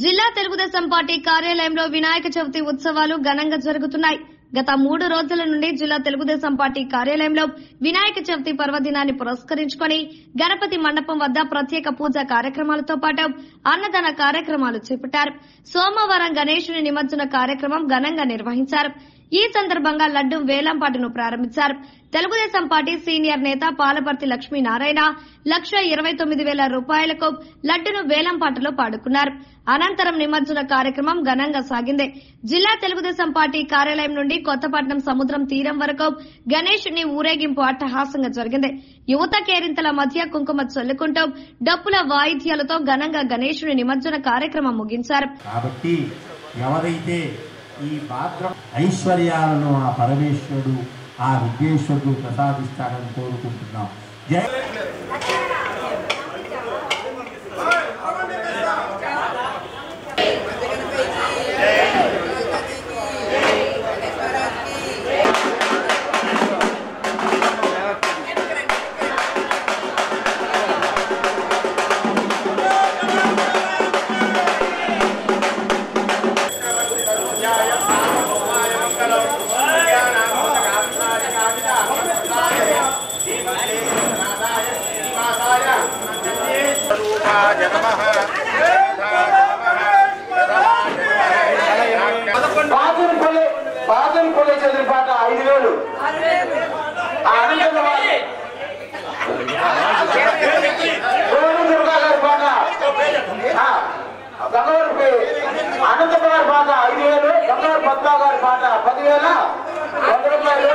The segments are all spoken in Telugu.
జిల్లా తెలుగుదేశం పార్టీ కార్యాలయంలో వినాయక చవితి ఉత్సవాలు ఘనంగా జరుగుతున్నాయి. గత 3 రోజుల నుండి జిల్లా తెలుగుదేశం పార్టీ కార్యాలయంలో వినాయక చవితి పర్వదినాన్ని పురస్కరించుకుని గణపతి మండపం వద్ద ప్రత్యేక పూజా కార్యక్రమాలతో పాటు అన్నదాన కార్యక్రమాలు చేపట్టారు. సోమవారం గణేశుని నిమజ్జన కార్యక్రమం ఘనంగా నిర్వహించారు. ఈ సందర్భంగా లడ్డు వేలంపాటను ప్రారంభించారు. తెలుగుదేశం పార్టీ సీనియర్ నేత పాలపర్తి లక్ష్మీనారాయణ 1,29,000 రూపాయలకు లడ్డును వేలంపాటలో పాడుకున్నారు. అనంతరం నిమజ్జన కార్యక్రమం ఘనంగా సాగింది. జిల్లా తెలుగుదేశం పార్టీ కార్యాలయం నుండి కొత్తపట్నం సముద్రం తీరం వరకు గణేశుని ఊరేగింపు అట్టహాసంగా జరిగింది. యువత కేరింతల మధ్య కుంకుమ చల్లుకుంటూ డప్పుల వాయిద్యాలతో ఘనంగా గణేశుని నిమజ్జన కార్యక్రమం ముగించారు. కాబట్టి ఎవరైతే ఈ భాద్ర ఐశ్వర్యాలను ఆ పరమేశ్వరుడు ఆ విఘ్నేశ్వరుడు ప్రసాదిస్తాడని కోరుకుంటున్నాం. జై బాదనపల్లి చదువుపాట 5,000 దుర్గా గారి పాట గంగవరపు అనంతమ్మ గారి పాట 5,000 గంగవరపు పద్మ గారి పాట 10,000 100 రూపాయలు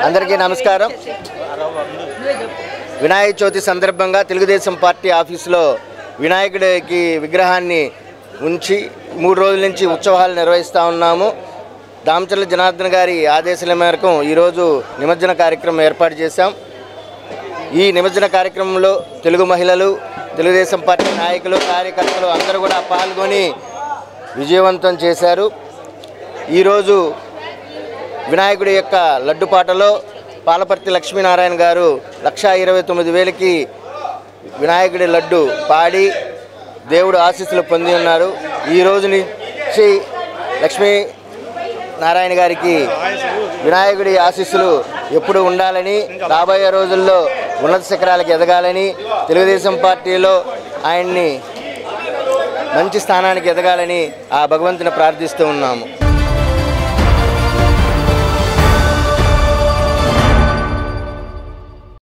అందరికీ నమస్కారం. వినాయక చవితి సందర్భంగా తెలుగుదేశం పార్టీ ఆఫీసులో వినాయకుడికి విగ్రహాన్ని ఉంచి 3 రోజుల నుంచి ఉత్సవాలు నిర్వహిస్తూ ఉన్నాము. దామచర్ల జనార్దన్ గారి ఆదేశాల మేరకు ఈరోజు నిమజ్జన కార్యక్రమం ఏర్పాటు చేశాం. ఈ నిమజ్జన కార్యక్రమంలో తెలుగు మహిళలు, తెలుగుదేశం పార్టీ నాయకులు, కార్యకర్తలు అందరూ కూడా పాల్గొని విజయవంతం చేశారు. ఈరోజు వినాయకుడి యొక్క లడ్డుపాటలో పాలపర్తి లక్ష్మీనారాయణ గారు 1,29,000కి వినాయకుడి లడ్డు పాడి దేవుడు ఆశీస్సులు పొంది ఉన్నారు. ఈ రోజు నుంచి లక్ష్మీనారాయణ గారికి వినాయకుడి ఆశీస్సులు ఎప్పుడు ఉండాలని, రాబోయే రోజుల్లో ఉన్నత శిఖరాలకు ఎదగాలని, తెలుగుదేశం పార్టీలో ఆయన్ని మంచి స్థానానికి ఎదగాలని ఆ భగవంతుని ప్రార్థిస్తూ ఉన్నాము.